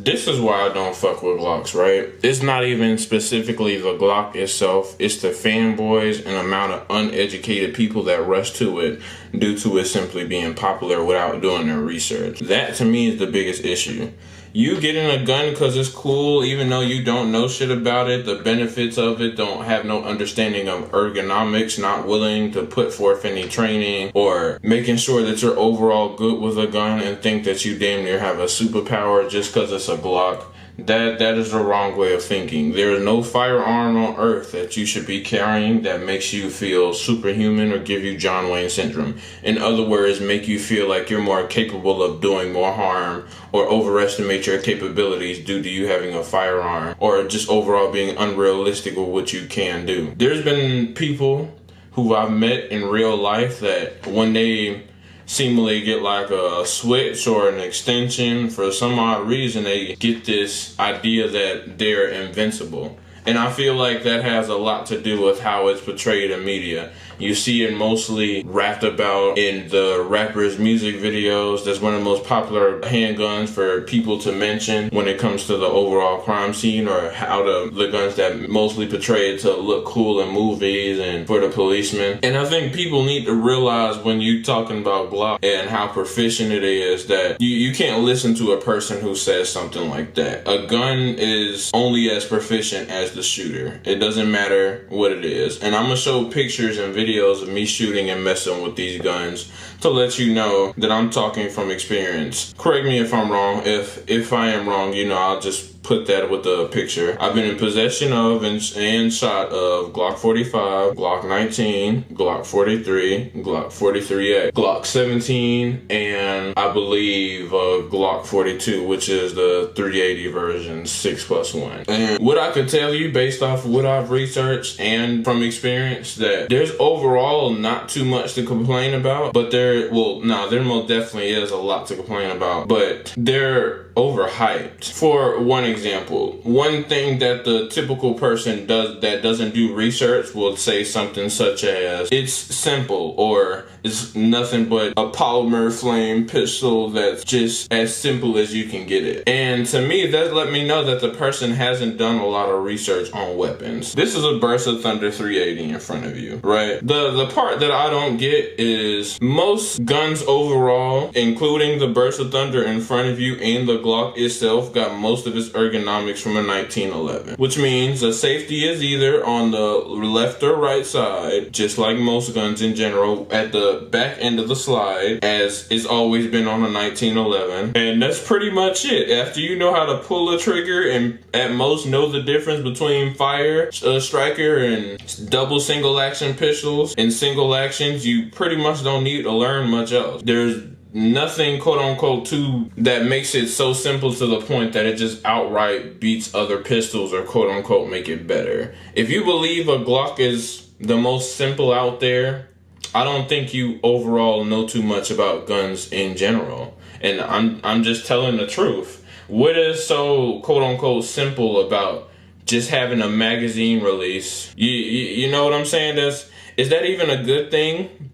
This is why I don't fuck with Glocks, right? It's not even specifically the Glock itself. It's the fanboys and amount of uneducated people that rush to it due to it simply being popular without doing their research. That to me is the biggest issue. You getting a gun because it's cool, even though you don't know shit about it, the benefits of it, don't have no understanding of ergonomics, not willing to put forth any training, or making sure that you're overall good with a gun and think that you damn near have a superpower just because it's a Glock. That is the wrong way of thinking. There is no firearm on earth that you should be carrying that makes you feel superhuman or give you John Wayne syndrome. In other words, make you feel like you're more capable of doing more harm or overestimate your capabilities due to you having a firearm, or just overall being unrealistic with what you can do. There's been people who I've met in real life that when they seemingly get like a switch or an extension, for some odd reason they get this idea that they're invincible. And I feel like that has a lot to do with how it's portrayed in media. You see it mostly rapped about in the rappers' music videos. That's one of the most popular handguns for people to mention when it comes to the overall crime scene, or how the guns that mostly portrayed to look cool in movies and for the policemen. And I think people need to realize when you're talking about Glock and how proficient it is, that you can't listen to a person who says something like that. A gun is only as proficient as the shooter. It doesn't matter what it is. And I'm gonna show pictures and videos of me shooting and messing with these guns to let you know that I'm talking from experience. Correct me if I'm wrong. If I am wrong, I'll just put that with the picture. I've been in possession of and shot of Glock 45, Glock 19, Glock 43, Glock 43X, Glock 17, and I believe Glock 42, which is the 380 version 6+1. And what I could tell you based off of what I've researched and from experience, that there's overall not too much to complain about, but there most definitely is a lot to complain about, but they're overhyped. For one example, one thing that the typical person that doesn't do research will say something such as, it's simple, or it's nothing but a polymer flame pistol that's just as simple as you can get it. And to me, that let me know that the person hasn't done a lot of research on weapons. This is a Burst of Thunder 380 in front of you, right? The part that I don't get is most guns overall, including the Burst of Thunder in front of you and the Glock itself, got most of its ergonomics from a 1911, which means the safety is either on the left or right side, just like most guns in general, at the back end of the slide, as it's always been on a 1911. And that's pretty much it. After you know how to pull a trigger and at most know the difference between fire, striker, and double single action pistols and single actions, you pretty much don't need to learn much else. There's nothing quote unquote that makes it so simple to the point that it just outright beats other pistols or quote unquote make it better. If you believe a Glock is the most simple out there, I don't think you overall know too much about guns in general. And I'm just telling the truth. What is so quote unquote simple about just having a magazine release? You know what I'm saying? Is that even a good thing?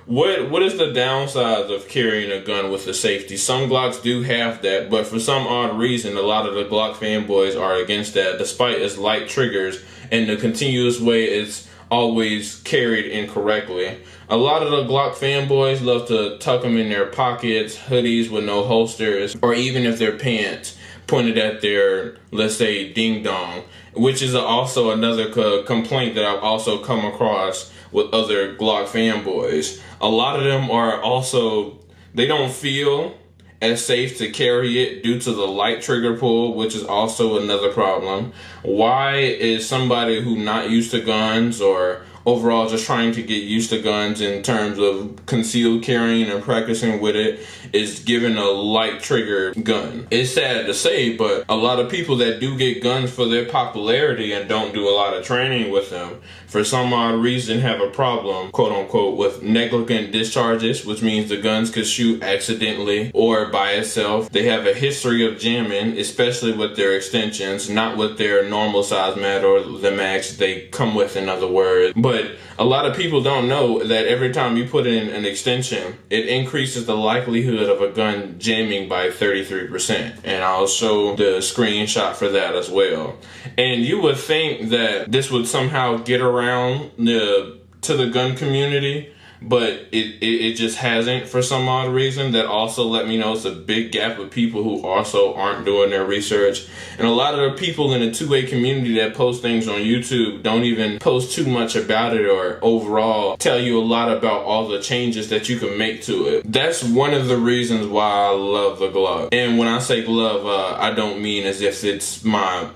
What is the downside of carrying a gun with the safety? Some Glocks do have that, but for some odd reason, a lot of the Glock fanboys are against that, despite its light triggers and the continuous way it's always carried incorrectly. A lot of the Glock fanboys love to tuck them in their pockets, hoodies with no holsters, or even if they're pants pointed at their, let's say, ding-dong, which is also another complaint that I've also come across with other Glock fanboys. A lot of them are also, they don't feel as safe to carry it due to the light trigger pull, which is also another problem. Why is somebody who not used to guns, or overall just trying to get used to guns in terms of concealed carrying and practicing with it, is given a light trigger gun? It's sad to say, but a lot of people that do get guns for their popularity and don't do a lot of training with them, for some odd reason have a problem, quote unquote, with negligent discharges, which means the guns could shoot accidentally or by itself. They have a history of jamming, especially with their extensions, not with their normal size mag or the mags they come with, in other words. But But a lot of people don't know that every time you put in an extension, it increases the likelihood of a gun jamming by 33%. And I'll show the screenshot for that as well. And you would think that this would somehow get around to the gun community, but it just hasn't for some odd reason. That also let me know it's a big gap of people who also aren't doing their research. And a lot of the people in the 2A community that post things on YouTube don't even post too much about it or overall tell you a lot about all the changes that you can make to it. That's one of the reasons why I love the Glock. And when I say love, I don't mean as if it's my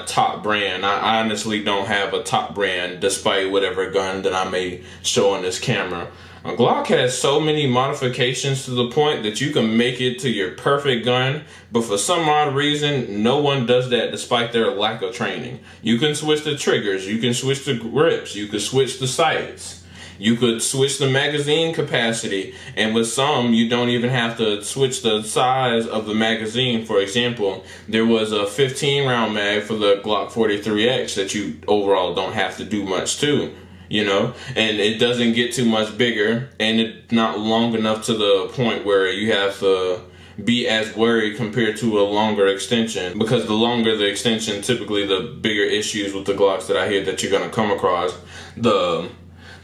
top brand. I honestly don't have a top brand despite whatever gun that I may show on this camera. A Glock has so many modifications to the point that you can make it to your perfect gun, but for some odd reason, no one does that despite their lack of training. You can switch the triggers, you can switch the grips, you can switch the sights, you could switch the magazine capacity, and with some, you don't even have to switch the size of the magazine. For example, there was a 15-round mag for the Glock 43X that you overall don't have to do much to. You know, and it doesn't get too much bigger, and it's not long enough to the point where you have to be as worried compared to a longer extension, because the longer the extension, typically the bigger issues with the Glocks that I hear that you're going to come across, the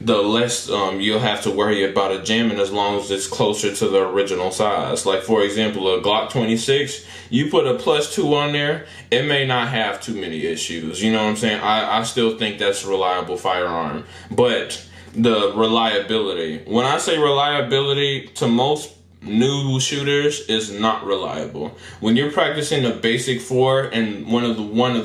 less you'll have to worry about it jamming as long as it's closer to the original size. Like, for example, a Glock 26, you put a +2 on there, it may not have too many issues. You know what I'm saying? I still think that's a reliable firearm. But the reliability, when I say reliability, to most new shooters is not reliable. When you're practicing the basic 4, and one of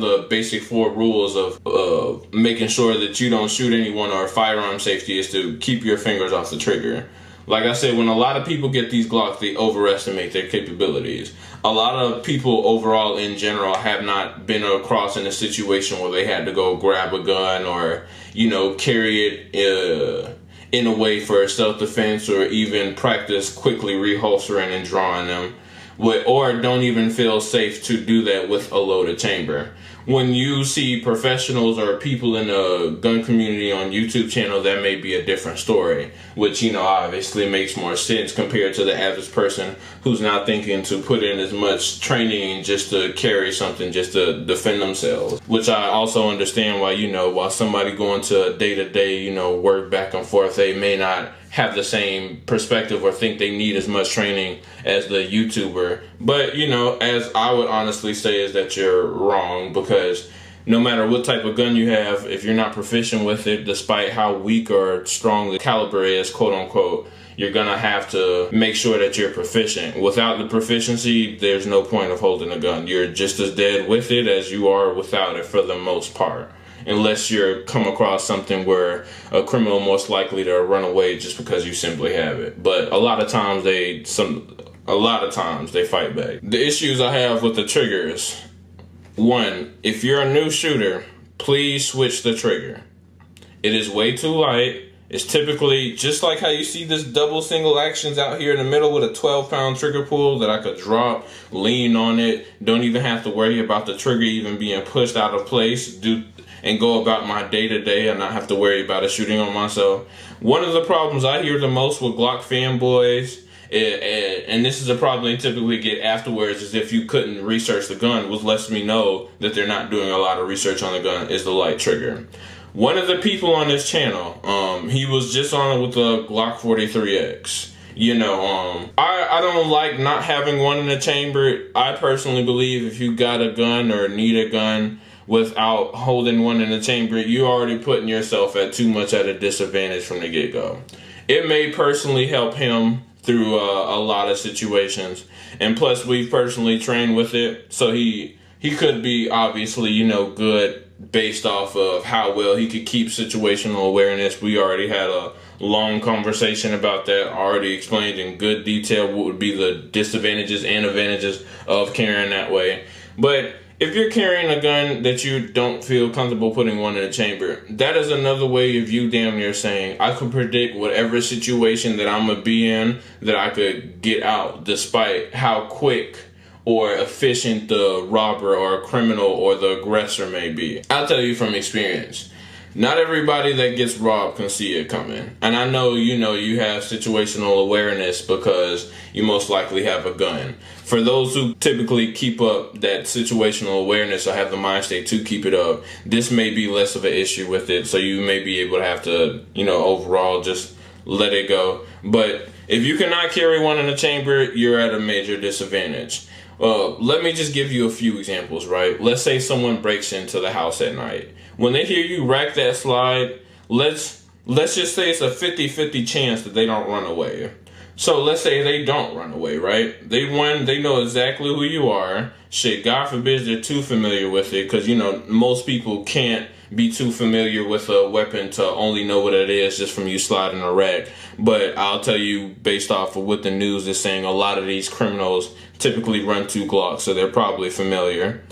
the basic 4 rules of making sure that you don't shoot anyone or firearm safety is to keep your fingers off the trigger. Like I said, when a lot of people get these Glocks, they overestimate their capabilities. A lot of people overall in general have not been across in a situation where they had to go grab a gun or, you know, carry it in a way for self-defense, or even practice quickly reholstering and drawing them, or don't even feel safe to do that with a loaded chamber. When you see professionals or people in the gun community on YouTube channel, that may be a different story, which, you know, obviously makes more sense compared to the average person who's not thinking to put in as much training just to carry something, just to defend themselves. Which I also understand why, you know, while somebody going to a day-to-day, you know, work back and forth, they may not have the same perspective or think they need as much training as the YouTuber. But, you know, as I would honestly say, is that you're wrong, because no matter what type of gun you have, if you're not proficient with it, despite how weak or strong the caliber is, quote unquote, you're gonna have to make sure that you're proficient. Without the proficiency, there's no point of holding a gun. You're just as dead with it as you are without it for the most part. Unless you're come across something where a criminal most likely to run away just because you simply have it. But a lot of times they fight back. The issues I have with the triggers: 1, if you're a new shooter, please switch the trigger. It is way too light. It's typically just like how you see this double single actions out here in the middle with a 12-pound trigger pull that I could drop, lean on it, don't even have to worry about the trigger even being pushed out of place, and go about my day-to-day and not have to worry about it shooting on myself. One of the problems I hear the most with Glock fanboys, and this is a problem they typically get afterwards, is if you couldn't research the gun, which lets me know that they're not doing a lot of research on the gun, is the light trigger. One of the people on this channel, he was just on it with the Glock 43X. You know, I don't like not having one in the chamber. I personally believe if you got a gun or need a gun without holding one in the chamber, you're already putting yourself at too much at a disadvantage from the get-go. It may personally help him through a lot of situations, and plus we've personally trained with it, so he could be obviously, you know, good based off of how well he could keep situational awareness. We already had a long conversation about that, already explained in good detail what would be the disadvantages and advantages of carrying that way. But if you're carrying a gun that you don't feel comfortable putting one in a chamber, that is another way of you damn near saying, I could predict whatever situation that I'm going to be in, that I could get out, despite how quick or efficient the robber or criminal or the aggressor may be. I'll tell you from experience. Not everybody that gets robbed can see it coming. And I know, you have situational awareness because you most likely have a gun. For those who typically keep up that situational awareness or have the mind state to keep it up, this may be less of an issue with it. So you may be able to have to, overall just let it go. But if you cannot carry one in a chamber, you're at a major disadvantage. Let me just give you a few examples, right? Let's say someone breaks into the house at night. When they hear you rack that slide, let's just say it's a 50-50 chance that they don't run away. So let's say they don't run away, right? They know exactly who you are. Shit, God forbid they're too familiar with it, because, most people can't be too familiar with a weapon to only know what it is just from you sliding a rack. But I'll tell you, based off of what the news is saying, a lot of these criminals typically run 2 Glocks, so they're probably familiar.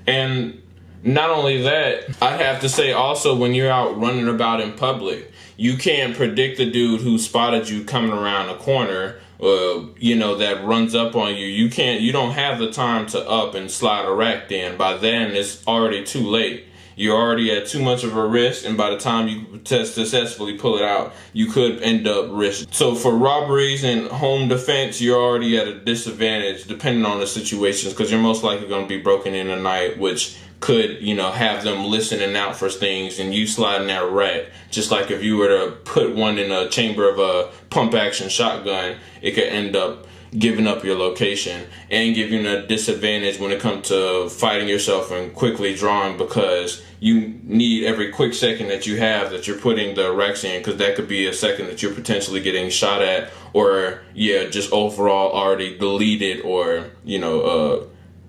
And not only that, I have to say also, when you're out running about in public, you can't predict the dude who spotted you coming around a corner, that runs up on you. You don't have the time to up and slide a rack in. By then, it's already too late. You're already at too much of a risk, and by the time you successfully pull it out, you could end up risk. So for robberies and home defense, you're already at a disadvantage depending on the situations, because you're most likely going to be broken in at night, which could, have them listening out for things and you sliding that rack. Just like if you were to put one in a chamber of a pump action shotgun, it could end up giving up your location and giving you a disadvantage when it comes to fighting yourself and quickly drawing, because you need every quick second that you have that you're putting the racks in, because that could be a second that you're potentially getting shot at, or just overall already deleted, or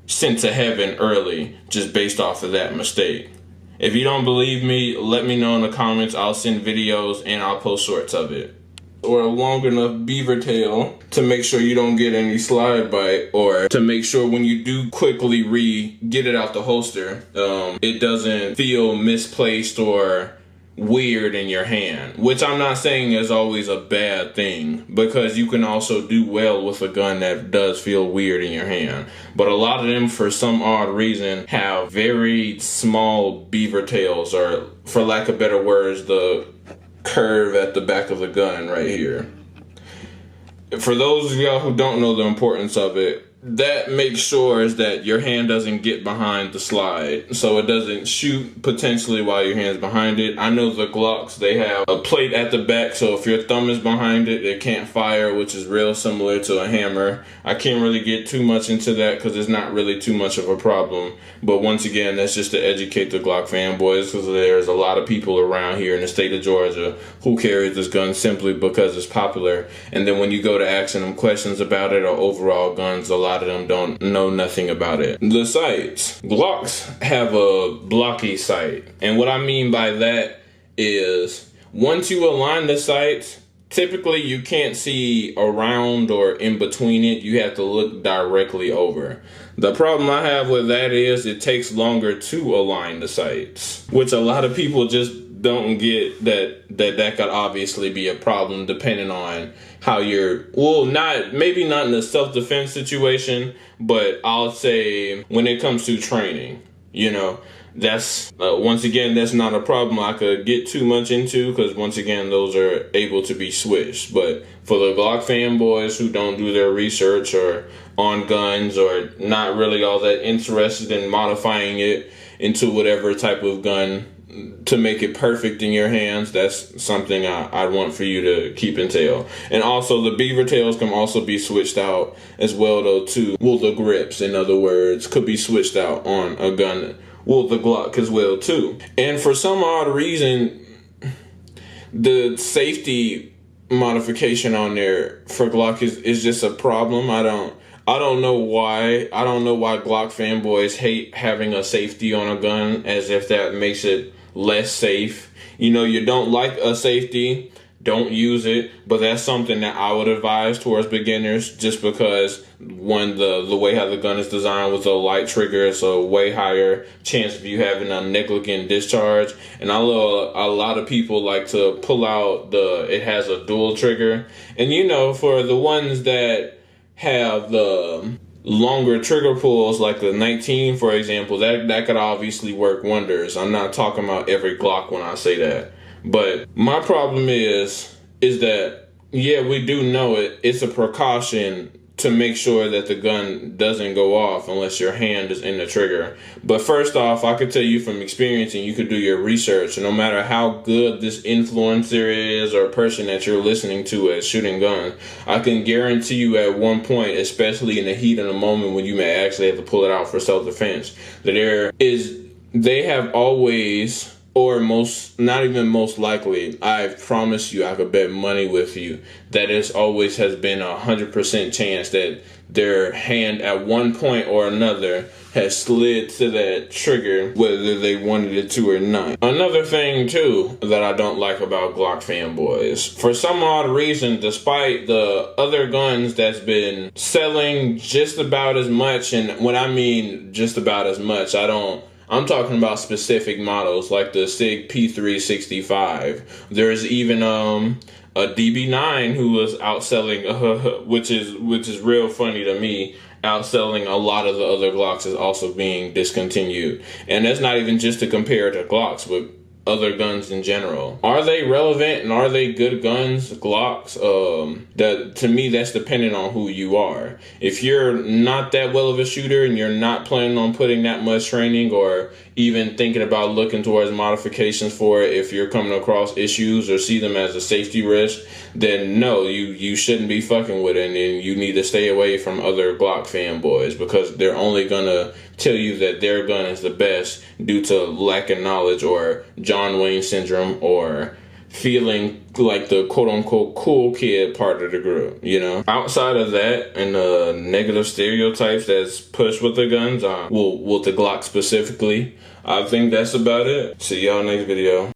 sent to heaven early just based off of that mistake. If you don't believe me, let me know in the comments. I'll send videos and I'll post shorts of it. Or a long enough beaver tail to make sure you don't get any slide bite, or to make sure when you do quickly get it out the holster, it doesn't feel misplaced or weird in your hand, which I'm not saying is always a bad thing, because you can also do well with a gun that does feel weird in your hand. But a lot of them, for some odd reason, have very small beaver tails, or for lack of better words, the curve at the back of the gun right here. For those of y'all who don't know the importance of it, that makes sure is that your hand doesn't get behind the slide, so it doesn't shoot potentially while your hand's behind it. I know the Glocks, they have a plate at the back, so if your thumb is behind it, it can't fire, which is real similar to a hammer. I can't really get too much into that because it's not really too much of a problem. But once again, that's just to educate the Glock fanboys, because there's a lot of people around here in the state of Georgia who carry this gun simply because it's popular. And then when you go to asking them questions about it or overall guns, a lot of them don't know nothing about it. The sights. Glocks have a blocky sight. And what I mean by that is, once you align the sights, typically you can't see around or in between it. You have to look directly over. The problem I have with that is it takes longer to align the sights, which a lot of people just don't get, that could obviously be a problem depending on how you're, maybe not in a self-defense situation, but I'll say when it comes to training, that's, once again, that's not a problem I could get too much into, because once again, those are able to be switched. But for the Glock fanboys who don't do their research or on guns, or not really all that interested in modifying it into whatever type of gun to make it perfect in your hands, that's something I want for you to keep in tail. And also the beaver tails can also be switched out as well though too. The grips, in other words, could be switched out on a gun. The Glock as well too. And for some odd reason, the safety modification on there for Glock is just a problem. I don't know why. I don't know why Glock fanboys hate having a safety on a gun, as if that makes it less safe. You don't like a safety, don't use it. But that's something that I would advise towards beginners, just because the way how the gun is designed with a light trigger, it's a way higher chance of you having a negligent discharge. And I know a lot of people like to pull out it has a dual trigger. And for the ones that have longer trigger pulls, like the 19, for example, that could obviously work wonders. I'm not talking about every Glock when I say that. But my problem is that, yeah, we do know it. It's a precaution to make sure that the gun doesn't go off unless your hand is in the trigger. But first off, I could tell you from experience, and you could do your research, and no matter how good this influencer is or person that you're listening to at shooting guns, I can guarantee you at one point, especially in the heat of the moment when you may actually have to pull it out for self-defense, that they have always, or not even most likely, I promise you, I could bet money with you that it always has been 100% chance that their hand at one point or another has slid to that trigger, whether they wanted it to or not. Another thing too that I don't like about Glock fanboys, for some odd reason, despite the other guns that's been selling just about as much, and when I mean just about as much, I'm talking about specific models like the SIG P365. There's even a DB9 who was outselling, which is real funny to me, outselling a lot of the other Glocks is also being discontinued. And that's not even just to compare to Glocks, but other guns in general. Are they relevant and are they good guns, Glocks? That, to me, that's dependent on who you are. If you're not that well of a shooter and you're not planning on putting that much training or even thinking about looking towards modifications for it, if you're coming across issues or see them as a safety risk, then no, you shouldn't be fucking with it, and you need to stay away from other Glock fanboys, because they're only gonna tell you that their gun is the best due to lack of knowledge or John Wayne syndrome or feeling like the quote-unquote cool kid part of the group, you know? Outside of that and the negative stereotypes that's pushed with the guns, with the Glock specifically, I think that's about it. See y'all next video.